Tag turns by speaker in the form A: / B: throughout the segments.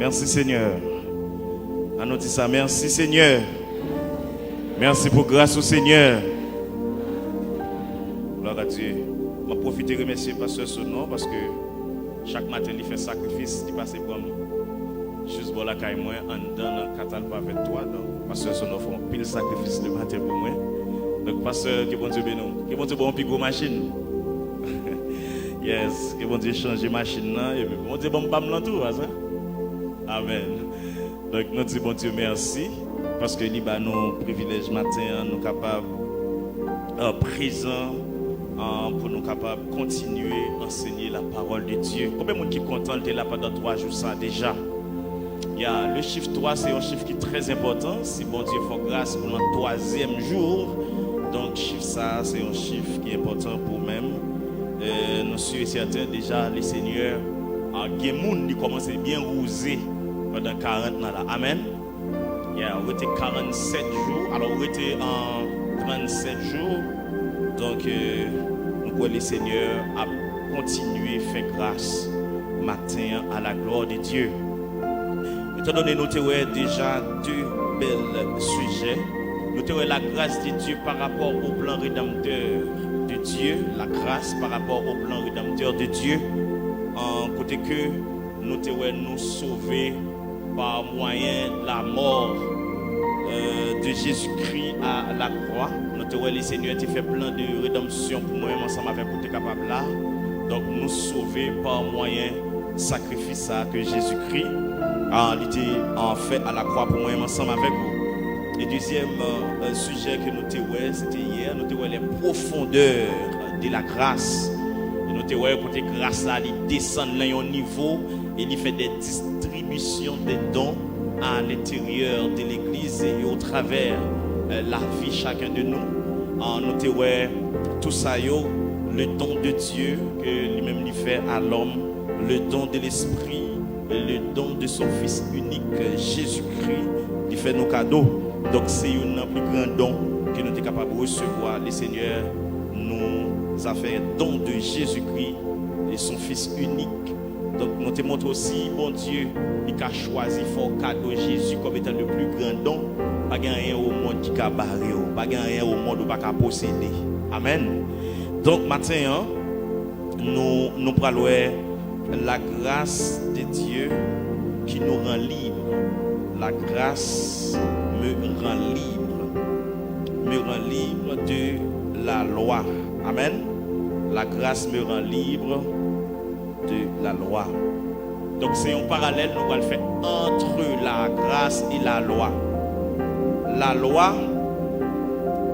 A: Merci Seigneur. On nous dit ça. Merci Seigneur. Merci pour grâce au Seigneur. Gloire à Dieu. Je vais profiter de remercier Pasteur Sonon parce que chaque matin il fait sacrifice, il passe pour nous. Juste pour la caille moi, en dans le catalogue avec toi. Donc Pasteur Sonon fait un pile sacrifice le matin pour moi. Donc Pasteur, que bon Dieu bénisse. Que bon Dieu bon plus gros machine. Yes, que bon Dieu changer machine là et bon Dieu bon bam tout ça. Amen. Donc nous disons bon Dieu merci parce que il a nos privilèges matin, nous capables présents pour nous capables continuer à enseigner la parole de Dieu. Combien de monde qui est content de là pendant 3 jours ça déjà? Il y a le chiffre 3, c'est un chiffre qui est très important. Si bon Dieu fait grâce pour le 3e jour, donc chiffre ça, c'est un chiffre qui est important pour même. Nous sommes certains déjà, les seigneurs, il y a des gens qui commencent bien rouser pendant 40 ans là. Amen. On était 47 jours, alors on était en 37 jours. Donc, nous pouvons les seigneurs à continuer à faire grâce matin à la gloire de Dieu. Étant donné nous avons déjà 2 belles sujets. Nous avons la grâce de Dieu par rapport au plan rédempteur de Dieu, la grâce par rapport au plan rédempteur de Dieu, en côté que nous devons nous sauver par moyen de la mort de Jésus-Christ à la croix. Nous devons les seigneurs qui fait plein de rédemption pour moi ensemble avec pour être capable là. Donc nous sauver par moyen de sacrifice que Jésus-Christ a fait à la croix pour moi ensemble avec vous. Le deuxième sujet que nous avons, c'était hier, nous avons les profondeurs de la grâce. Nous avons côté grâce là, il descend à un niveau et il fait des distributions des dons à l'intérieur de l'église et au travers la vie chacun de nous. Nous avons tout ça, le don de Dieu que lui-même lui fait à l'homme, le don de l'esprit, le don de son Fils unique, Jésus-Christ, qui fait nos cadeaux. Donc c'est un plus grand don que nous sommes capables de recevoir. Le Seigneur nous a fait un don de Jésus-Christ et son Fils unique. Donc nous te montrons aussi, bon Dieu, il a choisi fort cadeau Jésus comme étant le plus grand don. Pas rien au monde qui a barré, pas rien au monde qui a possédé. Amen. Donc maintenant, nous parlons la grâce de Dieu qui nous rend libres. La grâce me rend libre de la loi. Amen. La grâce me rend libre de la loi. Donc c'est un parallèle nous allons le faire entre la grâce et la loi. La loi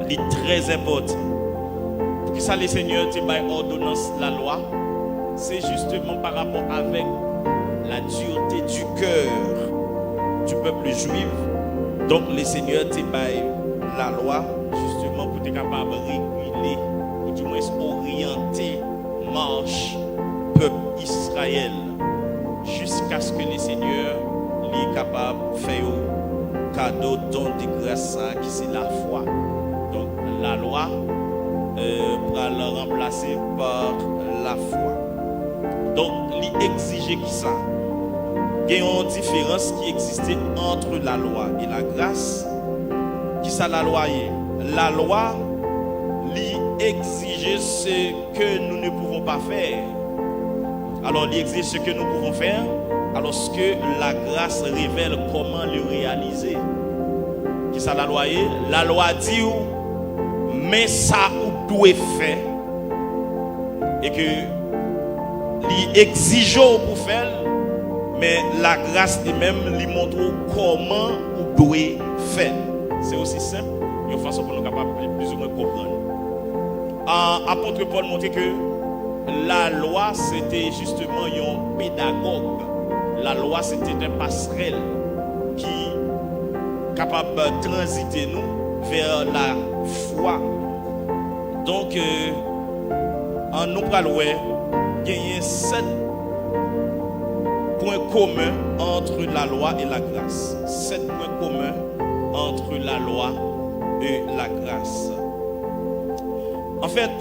A: est très importante. Pour que ça les seigneurs te baillent ordonnance la loi, c'est justement par rapport avec la dureté du cœur du peuple juif. Donc les seigneurs te baillent la loi justement pour être capable de réguler ou du moins orienter marche peuple Israël jusqu'à ce que les seigneurs soient capables de faire un cadeau don de grâce qui c'est la foi. Donc la loi va le remplacer par la foi. Donc l'exiger qui ça. Il y a une différence qui existait entre la loi et la grâce. Qui ça la loi est? La loi exige ce que nous ne pouvons pas faire. Alors il exige ce que nous pouvons faire, alors que la grâce révèle comment le réaliser. Qui ça la loi est? La loi dit mais ça ou doit faire et que l'exige pour faire. Mais la grâce elle-même lui montre comment on doit faire. C'est aussi simple, une façon pour nous capables plus ou moins comprendre. Apôtre Paul montrait que la loi c'était justement un pédagogue. La loi c'était un passerelle qui est capable de transiter nous vers la foi. Donc, en nous parlons, il y a 7 points communs entre la loi et la grâce. 7 points communs entre la loi et la grâce. En fait,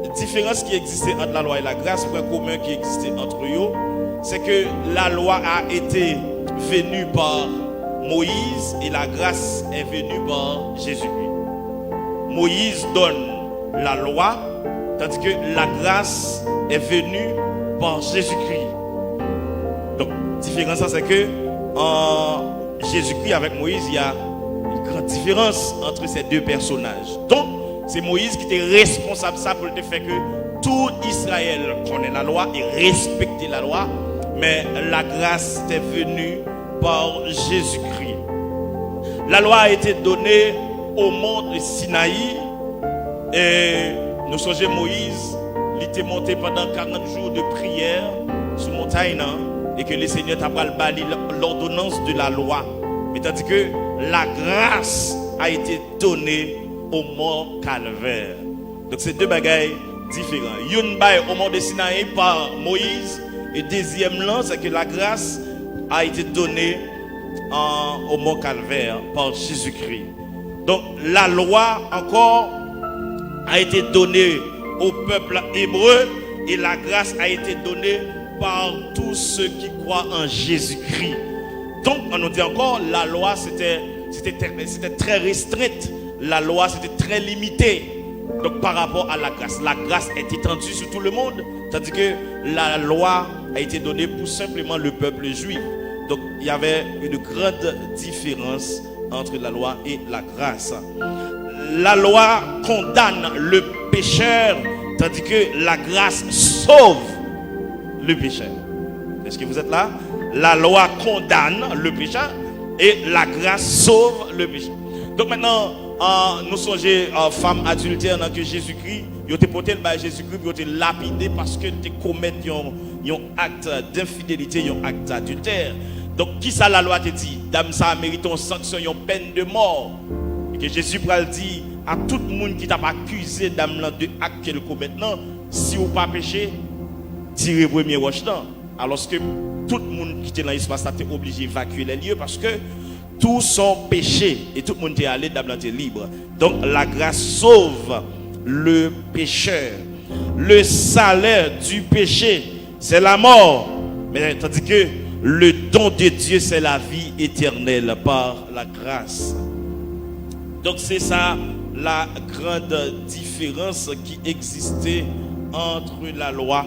A: la différence qui existait entre la loi et la grâce, point commun qui existait entre eux, c'est que la loi a été venue par Moïse et la grâce est venue par Jésus-Christ. Moïse donne la loi, tandis que la grâce est venue par Jésus-Christ. Donc, la différence, c'est que en Jésus-Christ avec Moïse, il y a une grande différence entre ces deux personnages. Donc, c'est Moïse qui était responsable ça pour le fait que tout Israël connaît la loi et respecte la loi, mais la grâce est venue par Jésus-Christ. La loi a été donnée au mont de Sinaï et nous songeons Moïse, il était monté pendant 40 jours de prière sur montagne et que le Seigneur t'a bali l'ordonnance de la loi. Mais tandis que la grâce a été donnée au mont Calvaire. Donc c'est deux bagailles différents. Une bail au mont de Sinaï par Moïse et deuxième là c'est que la grâce a été donnée au mont Calvaire par Jésus-Christ. Donc la loi encore a été donnée au peuple hébreu et la grâce a été donnée par tous ceux qui croient en Jésus-Christ. Donc on nous dit encore la loi c'était très restreinte. La loi c'était très limité. Donc par rapport à la grâce est étendue sur tout le monde, tandis que la loi a été donnée pour simplement le peuple juif. Donc il y avait une grande différence entre la loi et la grâce. La loi condamne le pécheur, tandis que la grâce sauve le pécheur. Est-ce que vous êtes là? La loi condamne le pécheur et la grâce sauve le pécheur. Donc maintenant, nous sommes femmes adultères dans que Jésus-Christ, ils ont été portés par Jésus-Christ, ils ont été lapidés parce que ils commettent un acte d'infidélité, un acte d'adultère. Donc qui ça la loi te dit? Dame ça mérite une sanction, une peine de mort. Et que Jésus pral dit à tout le monde qui t'a accusé dame de acte qu'elle commet maintenant, si vous pas péché, tirez premier roche là. Alors que tout le monde qui était dans l'espace était obligé d'évacuer les lieux parce que tous sont péchés et tout le monde est allé dans le libre. Donc la grâce sauve le pécheur. Le salaire du péché, c'est la mort. Mais tandis que le don de Dieu, c'est la vie éternelle par la grâce. Donc c'est ça la grande différence qui existait entre la loi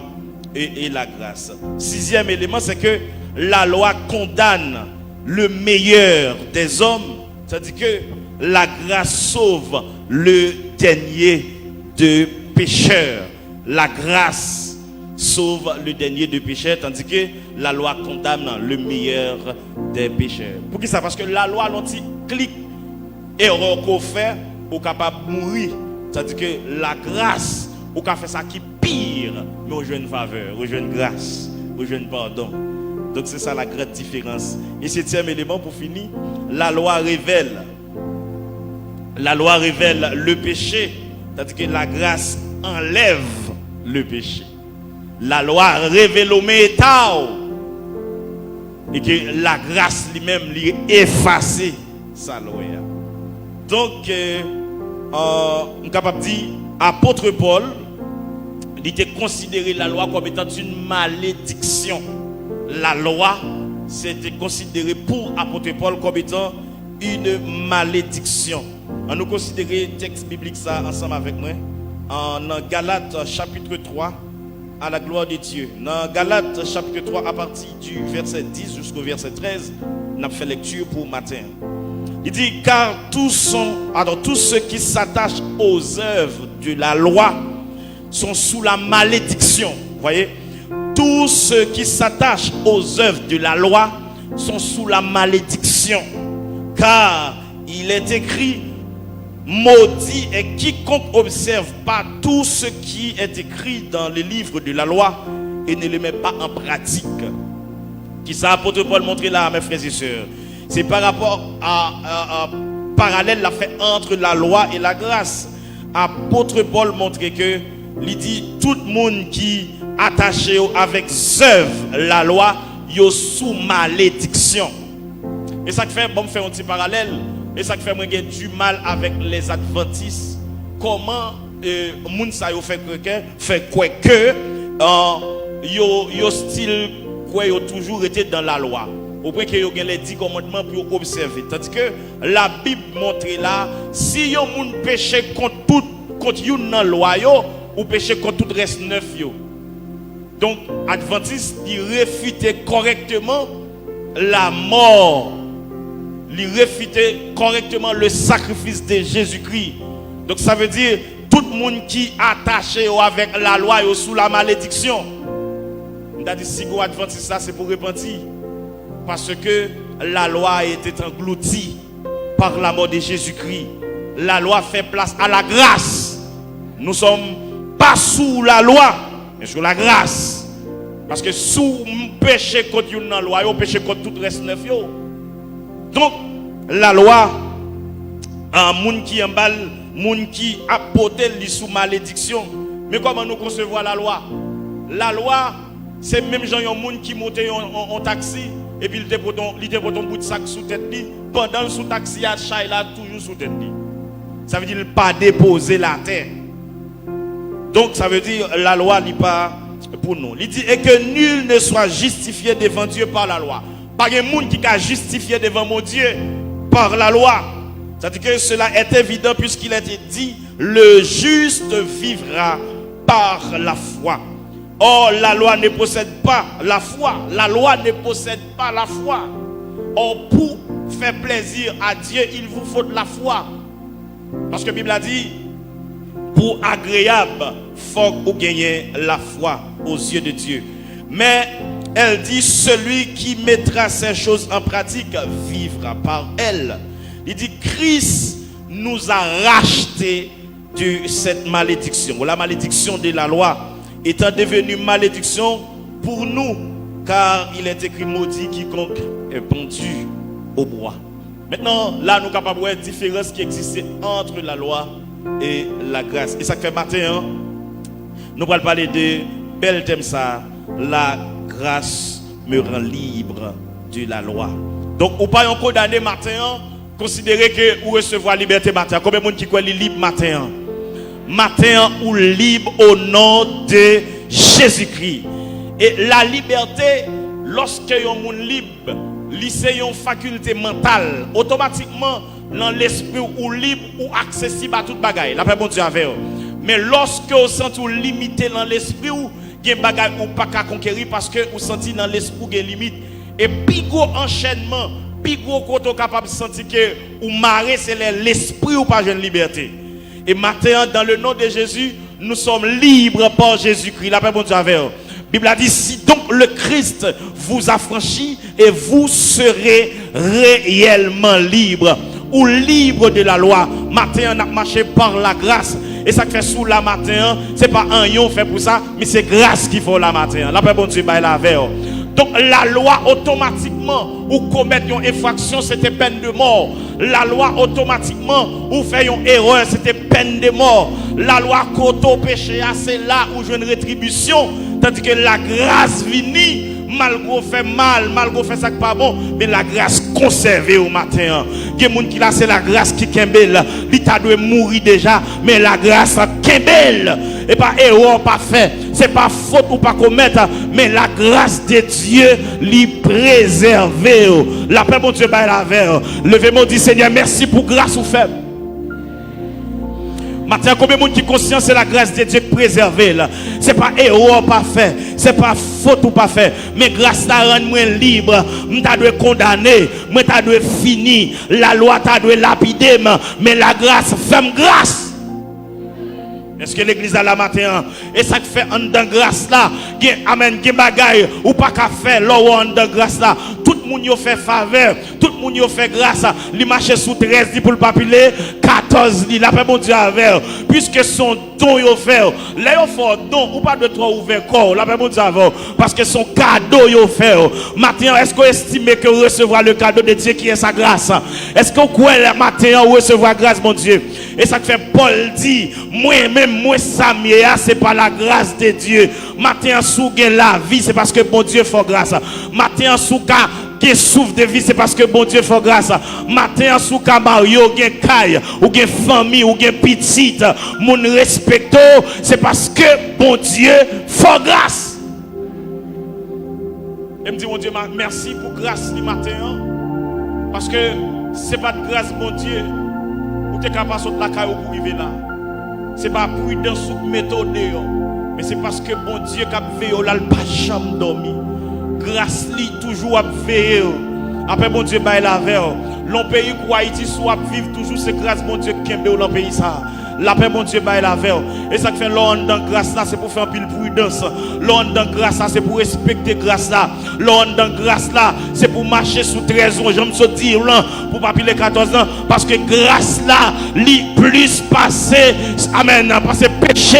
A: et la grâce. Sixième élément, c'est que la loi condamne le meilleur des hommes, c'est-à-dire que la grâce sauve le dernier de pécheurs. La grâce sauve le dernier de pécheurs, tandis que la loi condamne le meilleur des pécheurs. Pour qui ça? Parce que la loi, l'anti-clic, erreur qu'on fait, on est capable de mourir. C'est-à-dire que la grâce, on peut faire ça qui pire, mais on joue une faveur, on joue une grâce, on joue un pardon. Donc c'est ça la grande différence. Et septième élément pour finir, la loi révèle le péché, tandis que la grâce enlève le péché. La loi révèle au métal et que la grâce lui-même lui efface sa loi. Donc on est capable de dire apôtre Paul, il était considéré la loi comme étant une malédiction. La loi, c'était considéré pour apôtre Paul comme étant une malédiction. On nous considère le texte biblique ça ensemble avec moi. En Galates chapitre 3, à la gloire de Dieu. Dans Galates chapitre 3, à partir du verset 10 jusqu'au verset 13, on a fait lecture pour matin. Il dit, car tous ceux qui s'attachent aux œuvres de la loi sont sous la malédiction. Vous voyez? Tous ceux qui s'attachent aux œuvres de la loi sont sous la malédiction. Car il est écrit, maudit est quiconque observe pas tout ce qui est écrit dans les livres de la loi et ne le met pas en pratique. Qui ça, apôtre Paul montre là, mes frères et sœurs? C'est par rapport à parallèle la fait entre la loi et la grâce. Apôtre Paul montre que il dit tout le monde qui attaché avec œuvre la loi, yo sous malédiction. Et ça fait bon faire un petit parallèle. Et ça fait moi du mal avec les adventistes. Comment moun sa yo fait quoi que yo style quoi ils ont toujours été dans la loi. Au point qu'ils ont les 10 commandements pour observer. Tandis que la Bible montre là, si yon moun péché contre yon dans la loi, ou péché contre tout reste neuf yo. Donc, Adventiste, il réfutait correctement la mort. Il réfutait correctement le sacrifice de Jésus-Christ. Donc, ça veut dire, tout le monde qui est attaché avec la loi ou sous la malédiction. On a dit, si vous Adventiste, ça c'est pour repentir. Parce que la loi a été engloutie par la mort de Jésus-Christ. La loi fait place à la grâce. Nous ne sommes pas sous la loi, mais sur la grâce. Parce que sous péché contre une loi, on péché contre tout le reste neuf. Donc, la loi, un monde qui emballe, monde qui a porté sous malédiction. Mais comment nous concevons la loi? La loi, c'est même gens un monde qui montait en taxi et puis il était pour ton bout de sac sous tête li. Pendant le sous taxi à chay là toujours sous tête li. Ça veut dire pas déposer la terre. Donc ça veut dire la loi n'est pas pour nous. Il dit et que nul ne soit justifié devant Dieu par la loi. Pas de monde qui a justifié devant mon Dieu par la loi. C'est-à-dire que cela est évident puisqu'il a été dit le juste vivra par la foi. Or, la loi ne possède pas la foi. La loi ne possède pas la foi. Or, pour faire plaisir à Dieu, il vous faut de la foi. Parce que la Bible a dit, pour agréable, faut que vous gagniez la foi aux yeux de Dieu. Mais elle dit, celui qui mettra ces choses en pratique vivra par elle. Il dit, Christ nous a rachetés de cette malédiction. La malédiction de la loi étant devenue malédiction pour nous, car il est écrit maudit quiconque est pendu au bois. Maintenant, là, nous sommes capables de voir la différence qui existe entre la loi et la grâce. Et ça fait matin, nous allons parler de bel thème ça, la grâce me rend libre de la loi. Donc, ou pas encore d'année matin, considérez que vous recevez la liberté matin. Combien de monde qui croit libre matin? Matin ou libre au nom de Jésus-Christ. Et la liberté, lorsque yon moun libre, c'est une faculté mentale, automatiquement dans l'esprit ou libre ou accessible à toute bagaille. La paix bon Dieu avec. Mais lorsque vous sentez ou limité dans l'esprit ou gen bagaille ou pas qu'à conquérir parce que vous sentez dans l'esprit ou gen limite et puis gros enchaînement, puis gros côté capable de sentir que ou marrer c'est l'esprit ou pas une liberté. Et maintenant, dans le nom de Jésus, nous sommes libres par Jésus-Christ. La paix bon Dieu avec. La Bible a dit, si donc le Christ vous affranchit et vous serez réellement libre ou libre de la loi. Matin, on a marché par la grâce. Et ça fait sous la matin, c'est pas un yon fait pour ça, mais c'est grâce qu'il faut la matin. La paix bon Dieu bail la veille. Donc la loi automatiquement ou commettre une infraction c'était peine de mort. La loi automatiquement ou faire une erreur c'était peine de mort. La loi koto péché c'est là où j'ai une rétribution, tandis que la grâce vini malgré fait mal, malgré fait ça pas bon, mais la grâce conservée au matin. Il y a des gens qui là c'est la grâce qui kembel, il t'a dû mourir déjà, mais la grâce kembel. Et pas erreur pas fait, c'est pas faute ou pas commettre, mais la grâce de Dieu lui préserver. La paix mon Dieu bail la verre. Levez-moi dit Seigneur merci pour grâce ou fait. Maintenant, combien de monde qui conscient c'est la grâce de Dieu préservée là. C'est pas erreur pas fait, c'est pas faute ou pas fait, mais grâce t'a rend moi libre, m'ta doit condamner, moi t'a doit fini, la loi t'a doit lapider, mais la grâce fait grâce. Est-ce que l'église a la matin et ça fait en dedans grâce là, amen, gen bagay ou pas qu'à faire là en dedans grâce là. Tout le monde y fait faveur, tout le monde y fait grâce, li marche sous 13 dit pour le papier 14 li la paix bon Dieu avec puisque son don yo fait là yo fait don ou pas de toi ouvert corps la paix bon Dieu avec parce que son cadeau yo fait matin est-ce que vous estimez que recevoir le cadeau de Dieu qui est sa grâce? Est-ce que vous croyez le matin recevoir grâce mon Dieu? Et ça fait Paul dit moi-même moi Samuel c'est pas la grâce de Dieu. Matin sous la vie c'est parce que bon Dieu fait grâce. Matin sous qui souffre de vie c'est parce que bon Dieu fait grâce. Matin sous Mario gen caille ou gen famille ou gen petite mon respecto c'est parce que bon Dieu fait grâce. Et me dit, mon Dieu, merci pour grâce du matin. Parce que c'est pas de grâce, mon Dieu, pour te capable de la caille pour arriver là. C'est pas prudence ou méthode, mais c'est parce que bon Dieu qui a veillé, là, pas jamais dormi. Grâce li toujours à veiller. Après bon Dieu, bah la veille. L'on pays quoi Haïti soit vivre toujours, c'est grâce bon Dieu qui est dans pays ça. La paix, bon Dieu, bah la veille. Et ça fait l'on dans grâce là, c'est pour faire pile prudence. L'on dans grâce là, c'est pour respecter grâce là. L'on dans grâce là, c'est pour marcher sous 13 ans. J'aime se dire là, pour pas piler 14 ans. Parce que grâce là, li plus passé, amen, passer péché.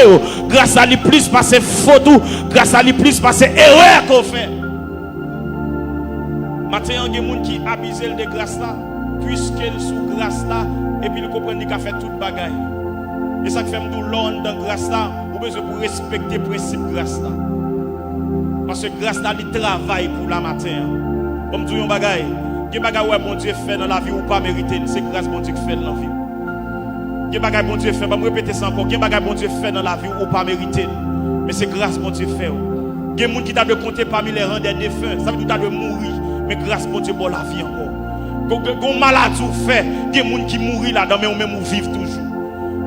A: Grâce à li plus passer faute. Grâce à li plus passer erreur qu'on fait. Maintenant, il y a des gens qui abusent de grâce là, puisqu'elle sous grâce là, et puis ils comprennent qu'il a fait toute bagaille. Et ça fait nous l'on dans grâce là, ou besoin pour respecter le principe grâce là. Parce que grâce là, il travaille pour la matin. Comme tout un bagaille, il y a des bagailles que bon Dieu fait dans la vie ou pas mérité, c'est grâce bon Dieu qui fait dans la vie. Il y a des bagailles que bon Dieu fait, je vais me répéter ça encore, il y a des bagailles que bon Dieu fait dans la vie ou pas mérité, mais c'est grâce bon Dieu fait. Il y a des gens qui t'a de compter parmi les rangs des défunts, ça veut dire que tu as de mourir, mais grâce bon Dieu pour la vie encore. Quand maladie fait, il y a des gens qui mourent là-dedans, mais même vivent toujours.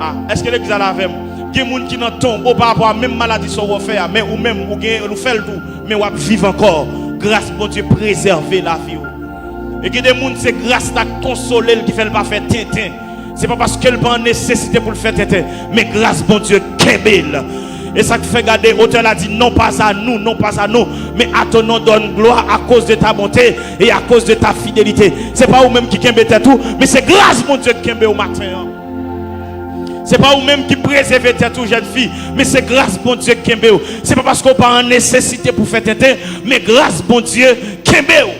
A: Ah, est-ce que l'église a la même? Il y a des gens qui n'ont tombent par rapport à la même maladie sur le faire, mais ou même ou fait le tout, mais ou vivent encore. Grâce pour Dieu préserver la vie. Et il y a des gens c'est grâce à consoler qui fait le pas faire tintin. C'est pas parce qu'elle pas en nécessité pour le faire tintin, mais grâce pour Dieu kébel. Et ça fait garder, l'auteur a dit non pas à nous, non pas à nous, mais à ton nom donne gloire à cause de ta bonté et à cause de ta fidélité. C'est pas vous-même qui kembe tout, mais c'est grâce mon Dieu qui kembe au matin. C'est pas vous-même qui préservez tout jeune fille, mais c'est grâce bon Dieu qui kembe. C'est pas parce qu'on pas en nécessité pour faire tête, mais grâce bon Dieu kembe.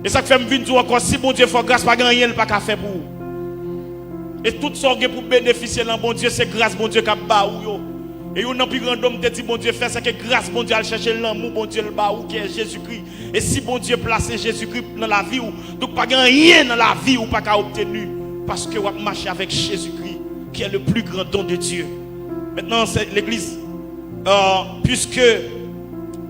A: Et ça fait me venir encore si bon Dieu fait grâce pas gagner pas qu'à faire pour vous. Et tout ça pour bénéficier de bon Dieu, c'est grâce bon Dieu qui a ba ou. Et yon nan plus grand homme te dit bon Dieu fait ça que grâce bon Dieu à chercher l'amour bon Dieu le ba ou qui est Jésus-Christ. Et si bon Dieu place Jésus-Christ dans la vie ou donc pas rien dans la vie ou pas qu'à obtenir parce que vous marchez avec Jésus-Christ qui est le plus grand don de Dieu. Maintenant c'est l'église puisque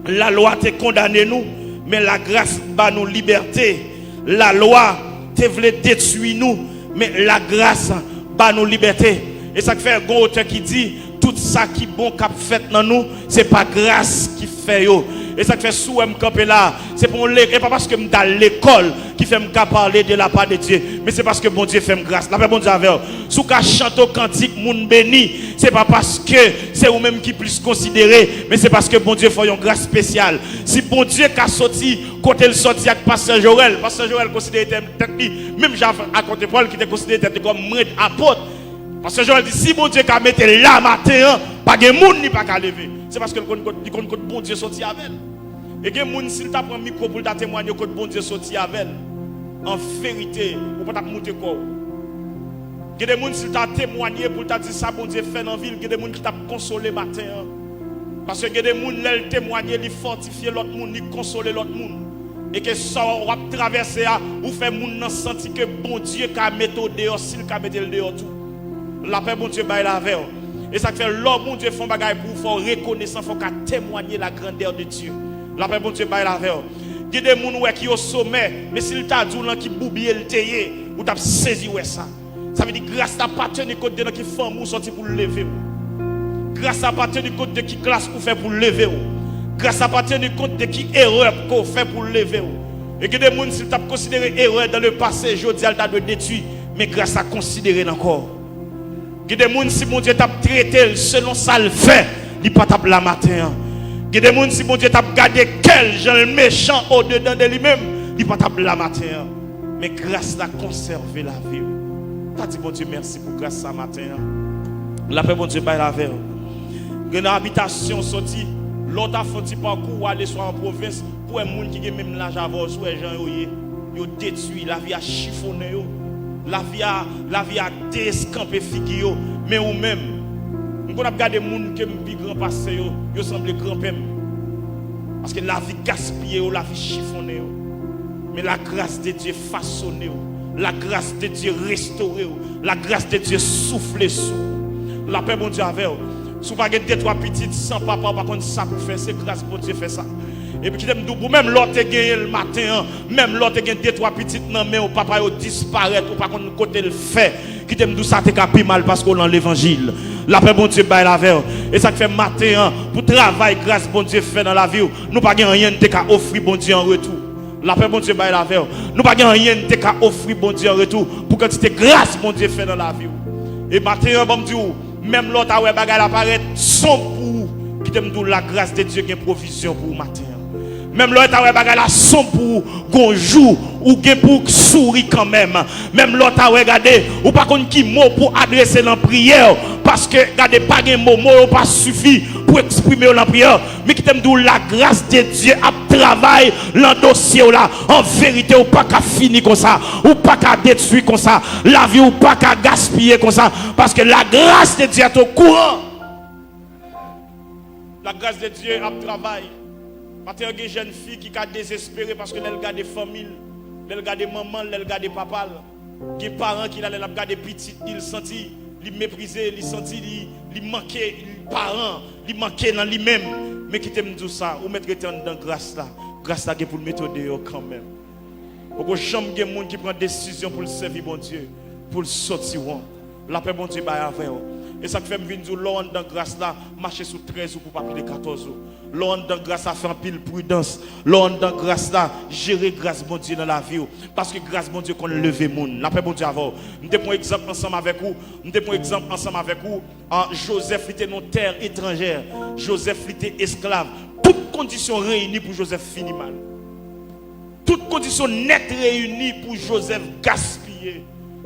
A: la loi t'a condamné nous mais la grâce bat nous liberté. La loi te voulait détruire nous mais la grâce bat nous liberté. Et ça fait un gros auteur qui dit tout ça qui bon cap fait dans nous, c'est pas grâce qui fait yo. Et ça fait sous me camper là, c'est pour et pas parce que me dans l'école qui fait me parler de la part de Dieu, mais c'est parce que bon Dieu fait me grâce. La paix bon Dieu avec. Sous ka chante au cantique moun béni, c'est pas parce que c'est vous même qui plus considéré, mais c'est parce que bon Dieu fait une grâce spéciale. Si bon Dieu qu'a sorti côté le sorti avec pasteur Joël considéré tête même j'avais à côté Paul qui était considéré tête comme apôtre. Parce que je dis, si bon Dieu a mis là matin, pas de monde ni pas qu'à lever. C'est parce que le bon Dieu sorti avec elle. Et que monde s'il t'a pris un micro pour témoigner que bon Dieu sorti avec elle. En vérité, ou pas monter quoi. Il y a des gens qui t'a témoigné pour t'a dit ça bon Dieu fait dans la ville, il y a des gens qui t'a consolé matin. Parce que il y a des gens qui témoigner, ils fortifier l'autre monde, ils consoler l'autre monde. Et que ça va traverser ou faire monde sentir que bon Dieu a mis dehors, s'il a mis dehors tout. La paix, bon Dieu, baille la veille. Et ça fait l'homme, bon Dieu, font bagaille pour faire reconnaissance, faut qu'à témoigner la grandeur de Dieu. La paix, bon Dieu, baille la veille. Il y a des gens qui sont au sommet, mais s'il t'a dit qui boubille le théier, ou t'as saisi ça. Ça veut dire grâce à pas tenir compte de qui femme ou sorti pour lever. Grâce à pas tenir compte de qui classe ou fait pour lever. Grâce à pas tenir compte de qui erreur qu'on fait pour lever. Et que des gens, s'il t'a considéré erreur dans le passé, je dis, elle t'a détruit, mais grâce à considérer encore. Il y a des gens si mon Dieu t'a traité selon ça le fait, il pas tape la matin. Il y a des gens si mon Dieu t'a gardé quel genre méchant au-dedans de lui-même, il pas tape la matin. Mais grâce à conserver la vie. T'as dit bon Dieu merci pour grâce ça matin. La paix bon Dieu baille la vie. Il y a une habitation sortie, l'autre a fait un parcours aller soit en province pour un monde qui a même l'âge avant soit les gens yo détruit, la vie a chiffonné yo. La vie a descampé figure mais ou même on a regardé les gens qui sont grand passé yo semble grand pème parce que la vie gaspillée la vie chiffonnée mais la grâce de Dieu façonnée la grâce de Dieu restaurée la grâce de Dieu soufflée sur la paix bon Dieu avec si vous n'avez pas deux trois petites sans papa par contre ça pour faire c'est grâce bon Dieu fait ça Et puis qui t'aime pour même l'autre gagné le matin, même l'autre gagné 2-3 petites non mais au papa yo disparaître ou pas qu'on côté le fait. Qui t'aime ça t'es capé mal parce qu'on dans l'évangile. La paix bon Dieu bail la veille. Et ça fait matin pour travail grâce bon Dieu fait dans la vie. Nous pas rien t'es qu'à offrir bon Dieu en retour. La paix bon Dieu bail la veille. Nous pas rien t'es qu'à offrir bon Dieu en retour pour quantité grâce bon Dieu fait dans la vie. Et matin bon Dieu même l'autre a ouais bagarre apparaît son pour qui t'aime la grâce de Dieu qui a provision pour matin. Même l'autre a bagay la son pour gonjou ou gen pour sourire quand même. Même l'autre a regardé ou pas qu'on qui mot pour adresser dans prière parce que regardez pas gen mot pas suffit pour exprimer dans prière mais qui t'aime d'où la grâce de Dieu a travail dans dossier là en vérité ou pas qu'à finir comme ça ou pas qu'à détruire comme ça la vie ou pas qu'à gaspiller comme ça parce que la grâce de Dieu est au courant. La grâce de Dieu a travail. Matin, il y a une jeune fille qui a désespéré parce qu'elle regarde des familles, elle regarde des mamans, elle regarde des papas. Il y a des parents qui regardent des petites, ils sentent, ils méprisent, ils sentent, ils manquent, les parents, ils manquent dans lui-même. Mais qui t'aime tout ça, ou mettre dans grâce là pour le mettre dehors quand même. Pour que jamais il y ait des gens qui prennent des décisions pour le servir, bon Dieu, pour le sortir. La paix, bon Dieu, va avec eux. Et ça fait me venir l'on dans grâce là, marcher sous 13 ou pour pas plus de 14 ou. L'on dans grâce là, faire un pile prudence. L'on dans grâce là, gérer grâce bon Dieu dans la vie. Parce que grâce bon Dieu qu'on leve moun. La paix bon Dieu avant. Nous te prends exemple ensemble avec vous. Nous te prends exemple ensemble avec vous. Joseph était dans terre étrangère. Joseph était esclave. Toutes conditions réunies pour Joseph finir mal. Toutes conditions nettes réunies pour Joseph gaspiller.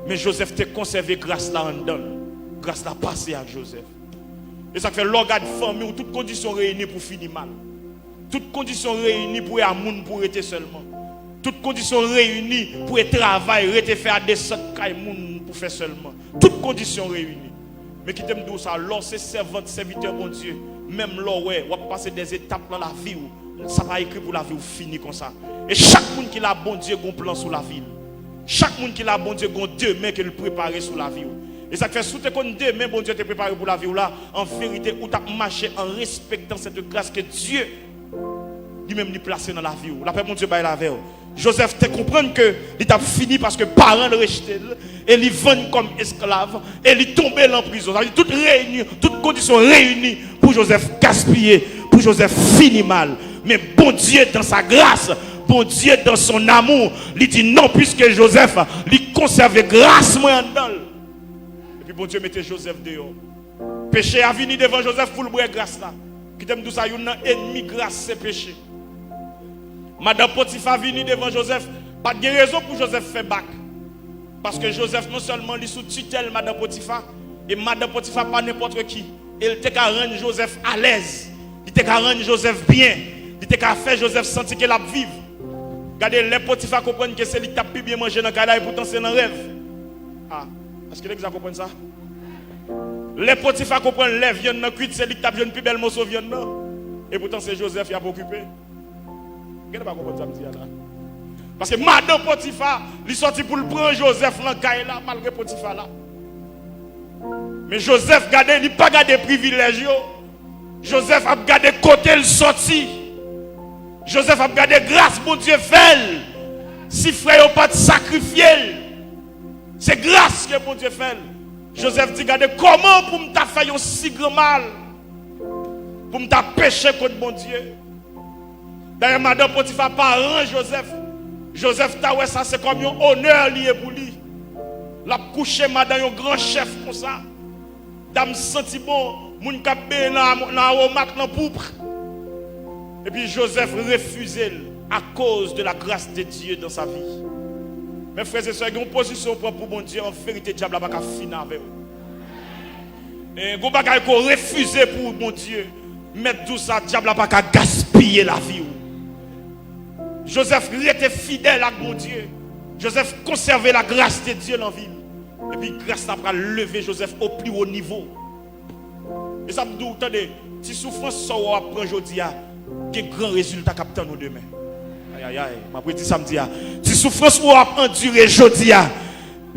A: Mais Joseph t'a conservé grâce là en dedans. Grâce à passer avec Joseph. Et ça fait l'organe de famille où toutes conditions réunies pour finir mal. Toutes conditions réunies pour être moun pour être seulement. Toutes conditions réunies pour être travail, rester faire des sortes moun pour faire seulement. Toutes conditions réunies. Mais qui t'aime dire ça, l'or c'est serviteur bon Dieu. Même l'or ouais, on va passer des étapes dans la vie où ça va écrit pour la vie où finir comme ça. Et chaque monde qui a bon Dieu a un plan sur la vie. Chaque monde qui a bon Dieu a deux mains qu'il prépare sur la vie. Et ça fait sous tes demain, bon Dieu t'es préparé pour la vie là, en vérité, où tu as marché en respectant cette grâce que Dieu lui-même lui placé dans la vie. La paix, mon Dieu, bah, la veille. Joseph te comprendre que il t'a fini parce que parents le rejetaient et il vendent comme esclave et il tombait en prison. Ça veut dire toutes conditions réunies pour Joseph gaspiller, pour Joseph finir mal. Mais bon Dieu dans sa grâce, bon Dieu dans son amour, il dit non puisque Joseph lui conserve grâce moi en dedans. Et puis bon Dieu mettait Joseph dehors. Péché a venu devant Joseph pour le boire grâce là. Qui t'aime tout ça, il y a un ennemi grâce c'est péché. Madame Potiphar venu devant Joseph, pas de raison pour Joseph faire bac. Parce que Joseph non seulement est sous tutelle Madame Potiphar, et Madame Potiphar pas n'importe qui. Il était qu'à rendre Joseph à l'aise. Il était qu'à rendre Joseph bien. Il était qu'à faire Joseph sentir qu'il a vivre. Regardez, les Potiphar comprennent que c'est lui qui a pu bien manger dans le cas et pourtant c'est un rêve. Ah, est-ce que les gens comprennent ça? Les Potiphar comprennent les viandes dans cuite, c'est lui qui a bien plus belle morceau de viande. Et pourtant c'est Joseph qui a occupé. Vous ne pas comprendre ça me dit là. Parce que Madame Potiphar, il est sorti pour le prendre Joseph dans le cas là, malgré Potiphar là. Mais Joseph, il n'a pas gardé privilège. Joseph a gardé côté le sorti. Joseph a gardé grâce, mon Dieu, fait. Si frère n'a pas de sacrifier, c'est grâce que mon Dieu fait. Joseph dit, regardez comment pour me faire un si grand mal. Pour me pécher contre mon Dieu. D'ailleurs, Madame Potiphar parent Joseph. Joseph, ça c'est comme un honneur lié pour lui. La couché madame un grand chef comme ça. Dame senti bon, moun kapé dans aromaque dans poupre. Et puis Joseph refusait à cause de la grâce de Dieu dans sa vie. Mes frères et sœurs, il y a une position pour mon Dieu, en vérité, diable n'a pas finir avec vous. Et il y a refuser pour mon Dieu. Mettre tout ça, diable n'a pas gaspiller la vie. Joseph était fidèle à mon Dieu. Joseph conservait la grâce de Dieu dans la ville. Et puis grâce n'a lever Joseph au plus haut niveau. Et ça me dit, attendez, si souffrance sort après aujourd'hui, il y a un grand résultat captant nous demain. Aïe aïe aïe, ma prédit samedi. Si souffrance ou a enduré aujourd'hui,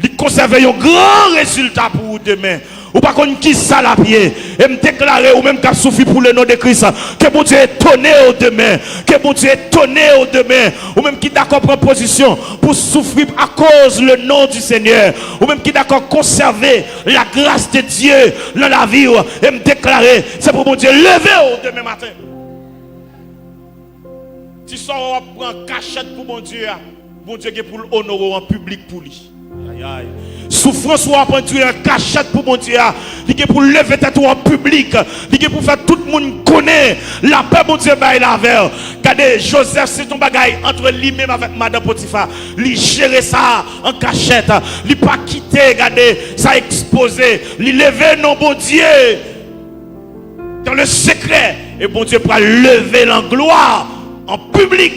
A: il conserve un grand résultat pour vous demain. Ou pas qu'on qui ça la pied. Et me déclarer ou même qu'à souffrir pour le nom de Christ. Que bon Dieu étonné au demain. Que bon Dieu étonné au demain. Ou même qui d'accord prendre position pour souffrir à cause le nom du Seigneur. Ou même qui d'accord conserver la grâce de Dieu dans la vie. Et me déclarer. C'est pour bon Dieu lever au demain matin. Si ça on prend cachette pour mon Dieu. Bon Dieu qui pour l'honorer en public pour lui. Aïe aïe. Souffrance ou apprendre un cachette pour mon Dieu, il est pour lever tête en public, il est pour faire tout le monde connaît la paix mon Dieu bail la veille. Regardez Joseph c'est ton bagaille entre lui-même avec madame Potiphar, il gérer ça en cachette, il pas quitter, regardez ça exposé, il lever non bon Dieu dans le secret et bon Dieu pour lever la gloire en public.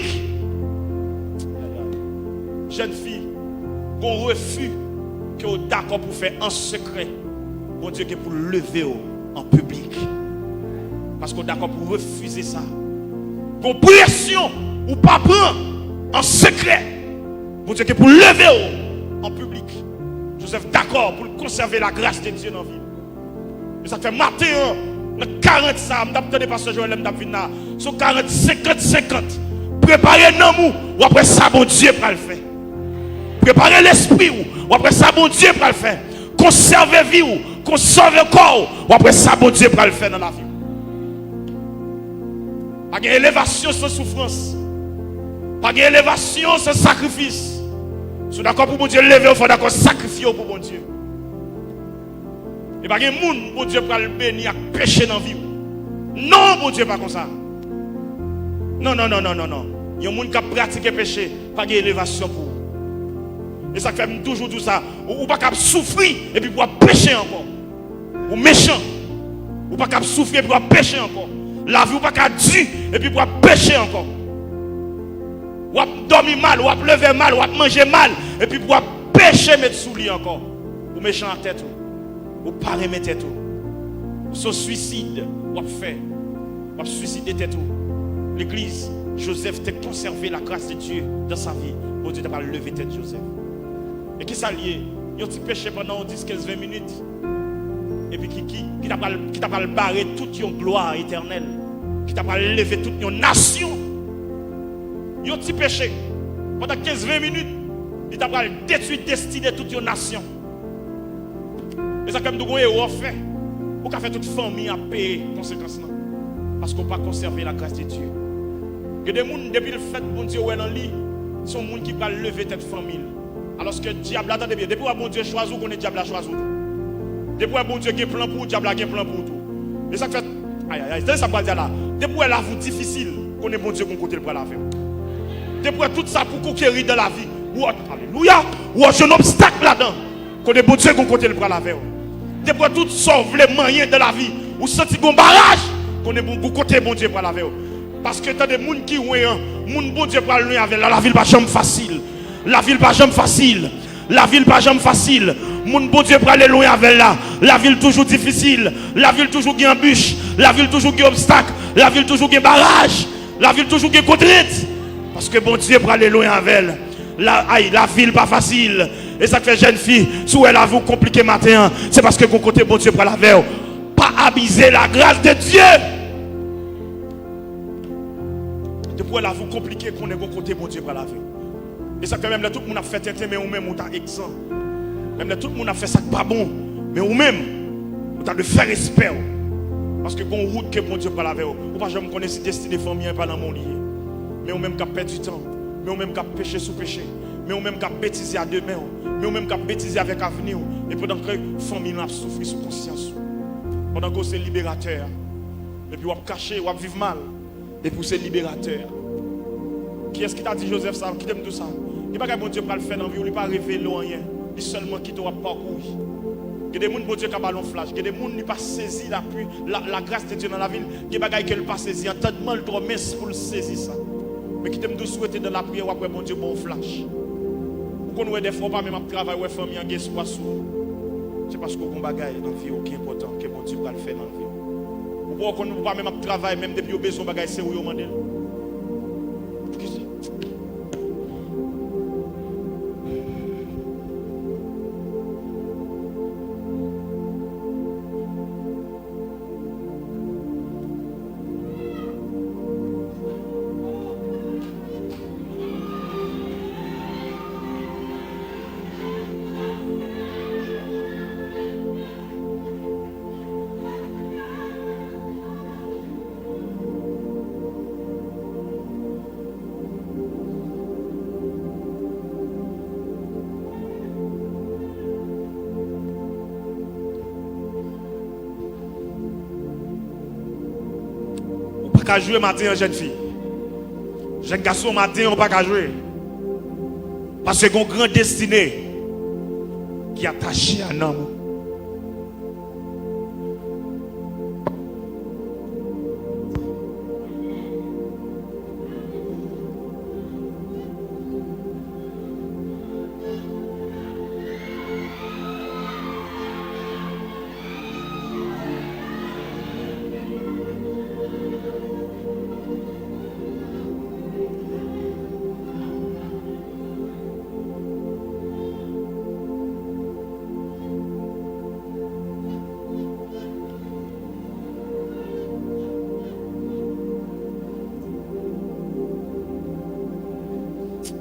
A: Jeune fille, qu'on refuse que vous d'accord pour faire en secret, bon Dieu qui pour lever en public. Parce qu'on d'accord pour refuser ça. Qu'on pression ou pas prendre en secret, bon Dieu qui pour lever en public. Joseph d'accord pour conserver la grâce de Dieu dans la vie. Et ça fait matin, dans 40 ça, je ne pas ce jour, je sur 40, 50, 50. Préparez nous, ou après ça, bon Dieu pour le faire. Préparez l'esprit ou après ça bon Dieu pour le faire. Conservez vie ou conservez le corps ou après ça bon Dieu pour le faire dans la vie. Pas d'élévation sans souffrance. Pas d'élévation sans sacrifice. Si d'accord pour bon Dieu lever, il faut d'accord sacrifier pour bon Dieu. Et pas de monde bon Dieu pour le bénir à pécher dans la vie. Non bon Dieu pas comme ça. Non. Il y a des gens qui pratiquent le péché, pas d'élévation pour. Et ça fait toujours tout ça. Ou pas capable souffrir et puis pour pécher encore. Ou méchant. Ou pas capable souffrir et puis pour pécher encore. La vie ou pas capable dire et puis pour pécher encore. Ou dormir mal, ou lever mal, ou manger mal et puis pour pécher mettre sous lui encore. Ou méchant en tête ou pas remettre tête ou son suicide ou fait. Ou suicider tête ou. L'église Joseph t'a conservé la grâce de Dieu dans sa vie. Bon Dieu t'a pas levé tête Joseph. Et qui s'allie, il a péché pendant 10, 15, 20 minutes. Et puis qui t'a pas barré toute une gloire éternelle. Qui t'a pas levé toute une nation. Il a péché pendant 15, 20 minutes. Il t'a pas détruit, destiné toute une nation. Et ça comme nous avons fait. Pour qu'a fait toute famille à payer conséquences. Parce qu'on n'a pas conservé la grâce de Dieu. Que des gens, depuis le fait bon Dieu est dans lit, sont des gens qui peuvent lever cette famille. Alors que le diable, attendez bien, depuis que bon Dieu choisit, qu'on est diable à choisir. Depuis que bon Dieu a un plan pour le diable a un plan pour tout. Et ça fait, aïe, ça va dire là. Depuis que la vie difficile, qu'on est bon Dieu qu'on côté le la vie. Depuis que tout ça pour conquérir dans la vie, ou alléluia, ou un obstacle là-dedans, qu'on est bon Dieu qu'on côté le la vie. Depuis que tout sauve les moyens de la vie, ou senti un barrage, qu'on est bon côté bon Dieu pour la vie. Parce que t'as des gens qui ont un bon Dieu pour le avec la vie pas jamais facile. La ville pas jamais facile. La ville pas jamais facile. Mon bon Dieu pour aller loin avec là. La ville toujours difficile. La ville toujours qui embûche. La ville toujours qui obstacle. La ville toujours qui barrage. La ville toujours qui contrainte. Parce que bon Dieu pour aller loin avec elle. La ville pas facile. Et ça fait jeune fille. Si elle a vous compliqué matin, c'est parce que mon côté bon Dieu pour la veille. Pas abuser la grâce de Dieu. Depuis elle a vous compliqué qu'on est mon côté bon Dieu pour la veille. Et ça quand même, tout le monde a fait tête, mais ou-même, on t'a exempt. Même tout le monde a fait ça pas bon, mais ou-même, on t'a de faire respect. Parce que bon route que bon Dieu pas la veille. Ou pas jamais connaître si destinée famille pas dans mon lit. Mais ou-même qui perd du temps. Mais ou-même qui péché sous péché. Mais ou-même qui bêtiser à demain. Mais ou-même qui bêtiser avec avenir. Et pendant que la famille a souffert sous conscience. Pendant que c'est libérateur. Et puis on va cacher, on va vivre mal. Et puis c'est libérateur. Qui est-ce qui t'a dit Joseph ça? Qui t'aime tout ça? Il n'y a pas bon Dieu pour le faire dans la vie, il n'a pas révélé rien. Il seulement qui doit parcourir. Il y a des gens bon Dieu qui ont ballon flash. Il y a des gens qui n'ont pas saisi la grâce de Dieu dans la ville. Il y a des gens qui n'ont pas saisi. Entendement le trop mince pour le saisir ça. Mais qui t'aime de souhaiter dans la prière après bon Dieu bon flash. Vous connaissez des fois pas même travail ou famille en espoir sous. C'est parce qu'on bagaille dans la vie qui est important que bon Dieu va le faire dans la vie. Vous connaissez pas même travail même depuis au besoin bagaille c'est où vous demandez. qu'à jouer matin en jeune fille. Jeune garçon matin, on pas qu'à jouer. Parce que une grande destinée qui est attachée à un homme.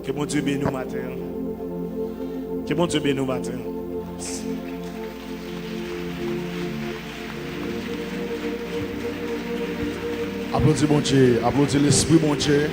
A: Que mon Dieu bénisse nous matin. Que mon Dieu bénisse nous matin.
B: Applaudis mon Dieu, applaudis l'Esprit mon Dieu.